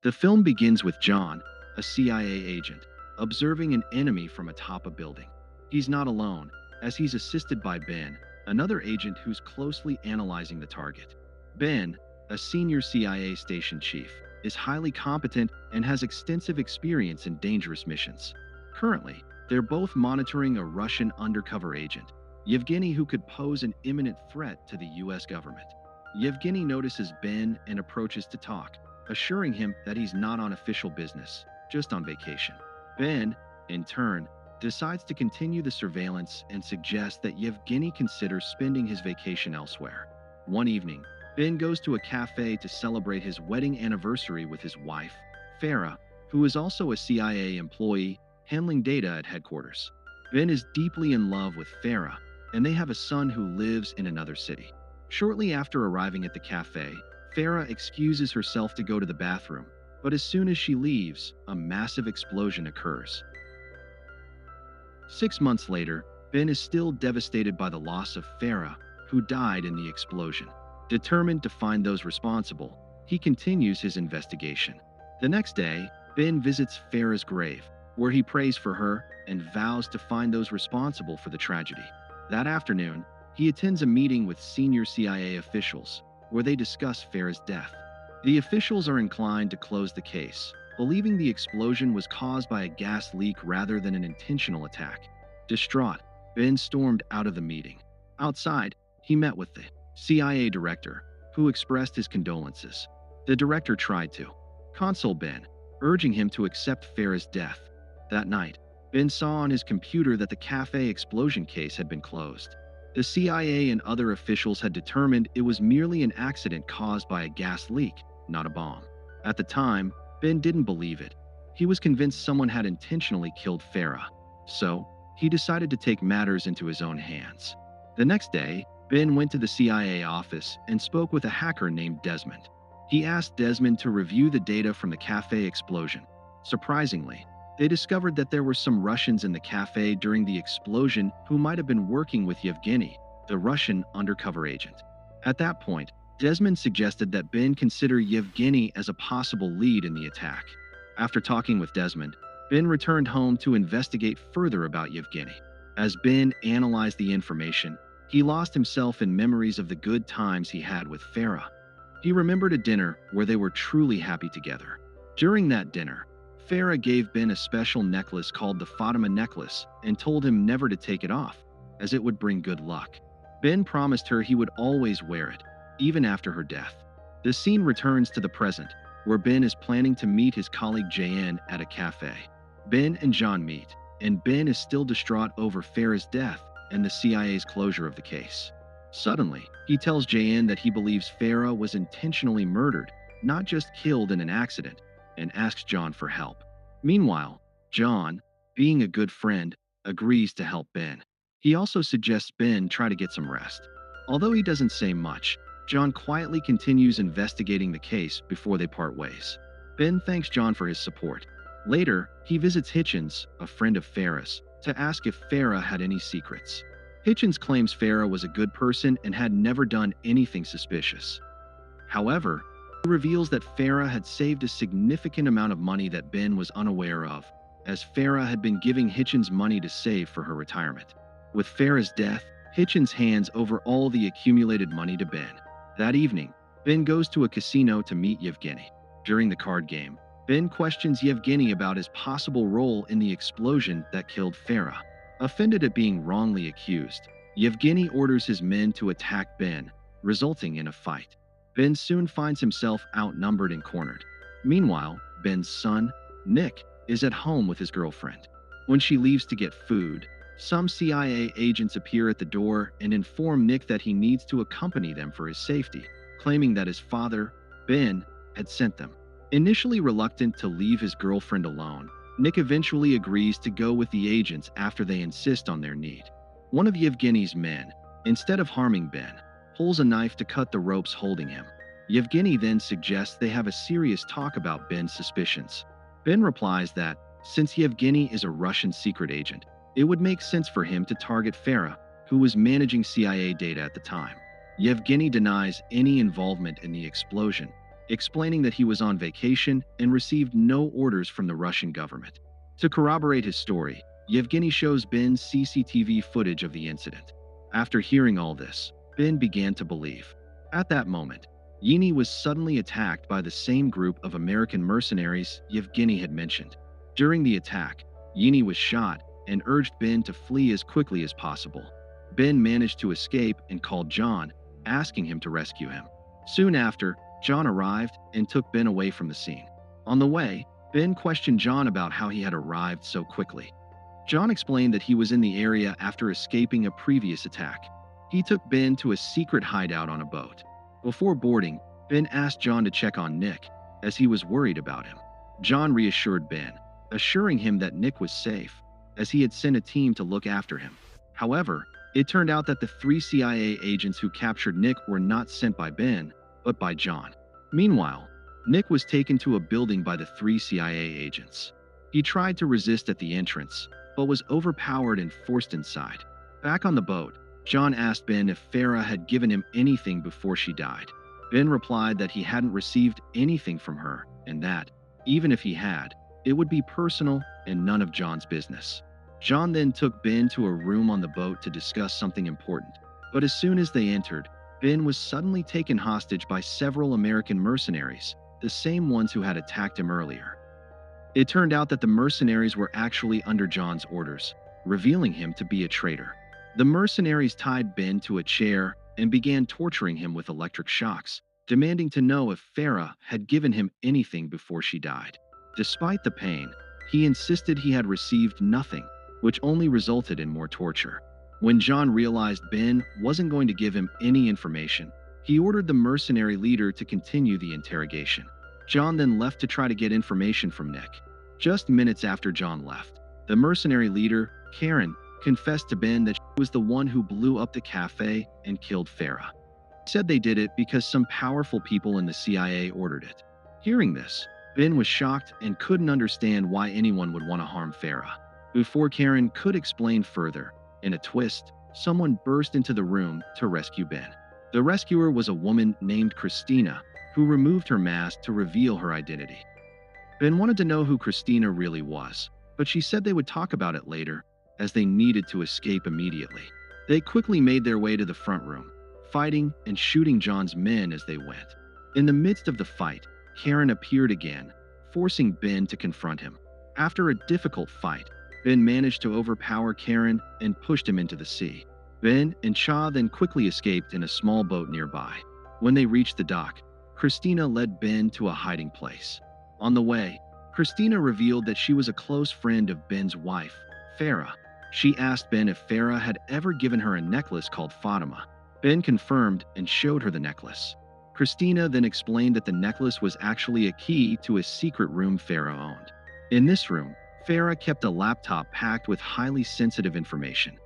The film begins with John, a CIA agent, observing an enemy from atop a building. He's not alone, as he's assisted by Ben, another agent who's closely analyzing the target. Ben, a senior CIA station chief, is highly competent and has extensive experience in dangerous missions. Currently, they're both monitoring a Russian undercover agent, Yevgeny, who could pose an imminent threat to the US government. Yevgeny notices Ben and approaches to talk, assuring him that he's not on official business, just on vacation. Ben, in turn, decides to continue the surveillance and suggests that Yevgeny considers spending his vacation elsewhere. One evening, Ben goes to a cafe to celebrate his wedding anniversary with his wife, Farah, who is also a CIA employee handling data at headquarters. Ben is deeply in love with Farah, and they have a son who lives in another city. Shortly after arriving at the cafe, Farah excuses herself to go to the bathroom, but as soon as she leaves, a massive explosion occurs. 6 months later, Ben is still devastated by the loss of Farah, who died in the explosion. Determined to find those responsible, he continues his investigation. The next day, Ben visits Farah's grave, where he prays for her and vows to find those responsible for the tragedy. That afternoon, he attends a meeting with senior CIA officials, where they discuss Farah's death. The officials are inclined to close the case, believing the explosion was caused by a gas leak rather than an intentional attack. Distraught, Ben stormed out of the meeting. Outside, he met with the CIA director, who expressed his condolences. The director tried to console Ben, urging him to accept Farah's death. That night, Ben saw on his computer that the cafe explosion case had been closed. The CIA and other officials had determined it was merely an accident caused by a gas leak, not a bomb. At the time, Ben didn't believe it. He was convinced someone had intentionally killed Farah. So, he decided to take matters into his own hands. The next day, Ben went to the CIA office and spoke with a hacker named Desmond. He asked Desmond to review the data from the cafe explosion. Surprisingly, they discovered that there were some Russians in the cafe during the explosion who might have been working with Yevgeny, the Russian undercover agent. At that point, Desmond suggested that Ben consider Yevgeny as a possible lead in the attack. After talking with Desmond, Ben returned home to investigate further about Yevgeny. As Ben analyzed the information, he lost himself in memories of the good times he had with Farah. He remembered a dinner where they were truly happy together. During that dinner, Farah gave Ben a special necklace called the Fatima necklace and told him never to take it off, as it would bring good luck. Ben promised her he would always wear it, even after her death. The scene returns to the present, where Ben is planning to meet his colleague Jayan at a cafe. Ben and John meet, and Ben is still distraught over Farah's death and the CIA's closure of the case. Suddenly, he tells Jayan that he believes Farah was intentionally murdered, not just killed in an accident, and asks John for help. Meanwhile, John, being a good friend, agrees to help Ben. He also suggests Ben try to get some rest. Although he doesn't say much, John quietly continues investigating the case before they part ways. Ben thanks John for his support. Later, he visits Hitchens, a friend of Farah's, to ask if Farah had any secrets. Hitchens claims Farah was a good person and had never done anything suspicious. However, he reveals that Farah had saved a significant amount of money that Ben was unaware of, as Farah had been giving Hitchens money to save for her retirement. With Farah's death, Hitchens hands over all the accumulated money to Ben. That evening, Ben goes to a casino to meet Yevgeny. During the card game, Ben questions Yevgeny about his possible role in the explosion that killed Farah. Offended at being wrongly accused, Yevgeny orders his men to attack Ben, resulting in a fight. Ben soon finds himself outnumbered and cornered. Meanwhile, Ben's son, Nick, is at home with his girlfriend. When she leaves to get food, some CIA agents appear at the door and inform Nick that he needs to accompany them for his safety, claiming that his father, Ben, had sent them. Initially reluctant to leave his girlfriend alone, Nick eventually agrees to go with the agents after they insist on their need. One of Yevgeny's men, instead of harming Ben, pulls a knife to cut the ropes holding him. Yevgeny then suggests they have a serious talk about Ben's suspicions. Ben replies that, since Yevgeny is a Russian secret agent, it would make sense for him to target Farah, who was managing CIA data at the time. Yevgeny denies any involvement in the explosion, explaining that he was on vacation and received no orders from the Russian government. To corroborate his story, Yevgeny shows Ben CCTV footage of the incident. After hearing all this, Ben began to believe. At that moment, Yevgeny was suddenly attacked by the same group of American mercenaries Yevgeny had mentioned. During the attack, Yevgeny was shot and urged Ben to flee as quickly as possible. Ben managed to escape and called John, asking him to rescue him. Soon after, John arrived and took Ben away from the scene. On the way, Ben questioned John about how he had arrived so quickly. John explained that he was in the area after escaping a previous attack. He took Ben to a secret hideout on a boat. Before boarding, Ben asked John to check on Nick, as he was worried about him. John reassured Ben, assuring him that Nick was safe, as he had sent a team to look after him. However, it turned out that the 3 CIA agents who captured Nick were not sent by Ben, but by John. Meanwhile, Nick was taken to a building by the 3 CIA agents. He tried to resist at the entrance, but was overpowered and forced inside. Back on the boat, John asked Ben if Farah had given him anything before she died. Ben replied that he hadn't received anything from her, and that, even if he had, it would be personal and none of John's business. John then took Ben to a room on the boat to discuss something important, but as soon as they entered, Ben was suddenly taken hostage by several American mercenaries, the same ones who had attacked him earlier. It turned out that the mercenaries were actually under John's orders, revealing him to be a traitor. The mercenaries tied Ben to a chair and began torturing him with electric shocks, demanding to know if Farah had given him anything before she died. Despite the pain, he insisted he had received nothing, which only resulted in more torture. When John realized Ben wasn't going to give him any information, he ordered the mercenary leader to continue the interrogation. John then left to try to get information from Nick. Just minutes after John left, the mercenary leader, Karen, confessed to Ben that she was the one who blew up the cafe and killed Farah. He said they did it because some powerful people in the CIA ordered it. Hearing this, Ben was shocked and couldn't understand why anyone would want to harm Farah. Before Karen could explain further, in a twist, someone burst into the room to rescue Ben. The rescuer was a woman named Christina, who removed her mask to reveal her identity. Ben wanted to know who Christina really was, but she said they would talk about it later, as they needed to escape immediately. They quickly made their way to the front room, fighting and shooting John's men as they went. In the midst of the fight, Karen appeared again, forcing Ben to confront him. After a difficult fight, Ben managed to overpower Karen and pushed him into the sea. Ben and Cha then quickly escaped in a small boat nearby. When they reached the dock, Christina led Ben to a hiding place. On the way, Christina revealed that she was a close friend of Ben's wife, Farah. She asked Ben if Farah had ever given her a necklace called Fatima. Ben confirmed and showed her the necklace. Christina then explained that the necklace was actually a key to a secret room Farah owned. In this room, Farah kept a laptop packed with highly sensitive information.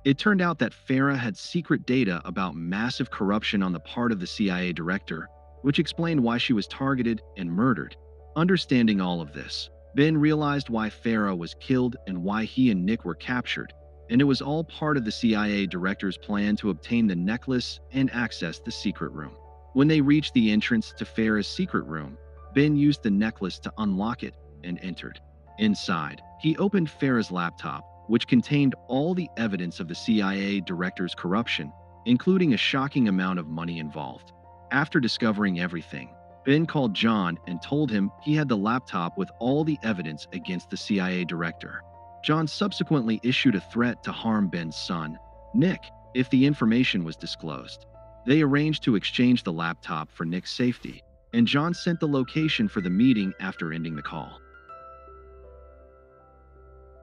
It turned out that Farah had secret data about massive corruption on the part of the CIA director, which explained why she was targeted and murdered. Understanding all of this, Ben realized why Farah was killed and why he and Nick were captured, and it was all part of the CIA director's plan to obtain the necklace and access the secret room. When they reached the entrance to Farah's secret room, Ben used the necklace to unlock it and entered. Inside, he opened Farah's laptop, which contained all the evidence of the CIA director's corruption, including a shocking amount of money involved. After discovering everything, Ben called John and told him he had the laptop with all the evidence against the CIA director. John subsequently issued a threat to harm Ben's son, Nick, if the information was disclosed. They arranged to exchange the laptop for Nick's safety, and John sent the location for the meeting after ending the call.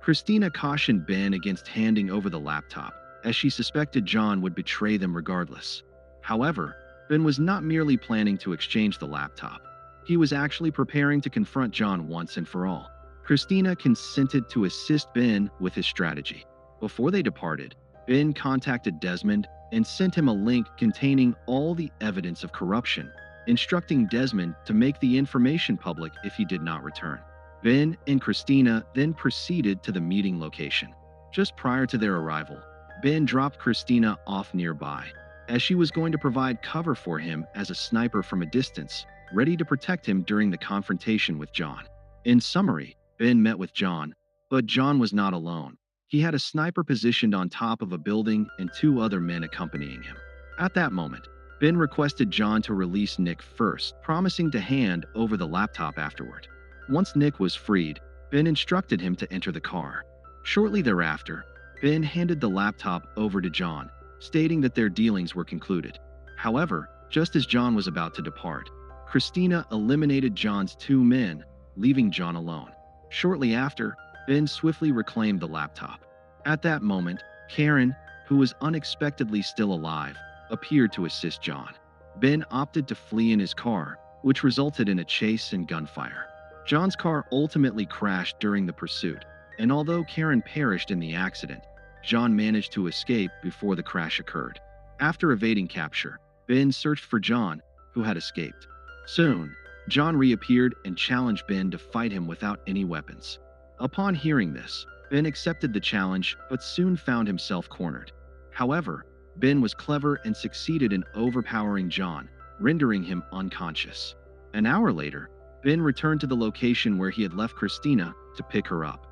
Christina cautioned Ben against handing over the laptop, as she suspected John would betray them regardless. However, Ben was not merely planning to exchange the laptop. He was actually preparing to confront John once and for all. Christina consented to assist Ben with his strategy. Before they departed, Ben contacted Desmond and sent him a link containing all the evidence of corruption, instructing Desmond to make the information public if he did not return. Ben and Christina then proceeded to the meeting location. Just prior to their arrival, Ben dropped Christina off nearby. as she was going to provide cover for him as a sniper from a distance, ready to protect him during the confrontation with John. In summary, Ben met with John, but John was not alone. He had a sniper positioned on top of a building and two other men accompanying him. At that moment, Ben requested John to release Nick first, promising to hand over the laptop afterward. Once Nick was freed, Ben instructed him to enter the car. Shortly thereafter, Ben handed the laptop over to John, stating that their dealings were concluded. However, just as John was about to depart, Christina eliminated John's two men, leaving John alone. Shortly after, Ben swiftly reclaimed the laptop. At that moment, Karen, who was unexpectedly still alive, appeared to assist John. Ben opted to flee in his car, which resulted in a chase and gunfire. John's car ultimately crashed during the pursuit, and although Karen perished in the accident, John managed to escape before the crash occurred. After evading capture, Ben searched for John, who had escaped. Soon, John reappeared and challenged Ben to fight him without any weapons. Upon hearing this, Ben accepted the challenge but soon found himself cornered. However, Ben was clever and succeeded in overpowering John, rendering him unconscious. An hour later, Ben returned to the location where he had left Christina to pick her up.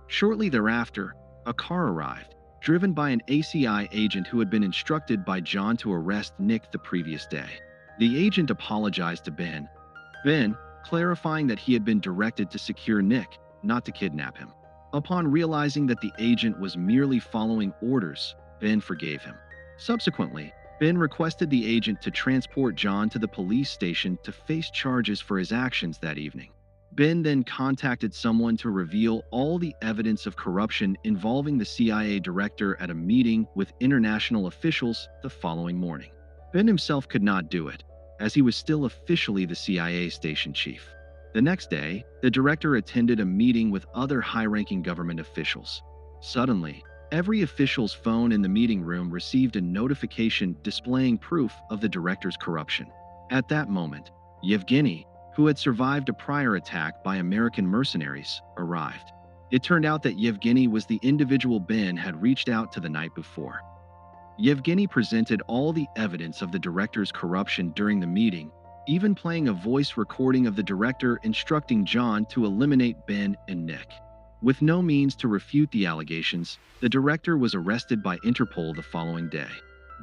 Shortly thereafter, a car arrived, driven by an ACI agent who had been instructed by John to arrest Nick the previous day. The agent apologized to Ben, clarifying that he had been directed to secure Nick, not to kidnap him. Upon realizing that the agent was merely following orders, Ben forgave him. Subsequently, Ben requested the agent to transport John to the police station to face charges for his actions that evening. Ben then contacted someone to reveal all the evidence of corruption involving the CIA director at a meeting with international officials the following morning. Ben himself could not do it, as he was still officially the CIA station chief. The next day, the director attended a meeting with other high-ranking government officials. Suddenly, every official's phone in the meeting room received a notification displaying proof of the director's corruption. At that moment, Yevgeny, who had survived a prior attack by American mercenaries, arrived. It turned out that Yevgeny was the individual Ben had reached out to the night before. Yevgeny presented all the evidence of the director's corruption during the meeting, even playing a voice recording of the director instructing John to eliminate Ben and Nick. With no means to refute the allegations, the director was arrested by Interpol the following day.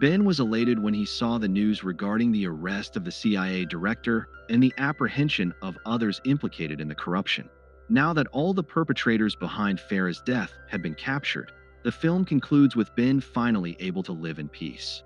Ben was elated when he saw the news regarding the arrest of the CIA director and the apprehension of others implicated in the corruption. Now that all the perpetrators behind Farah's death had been captured, the film concludes with Ben finally able to live in peace.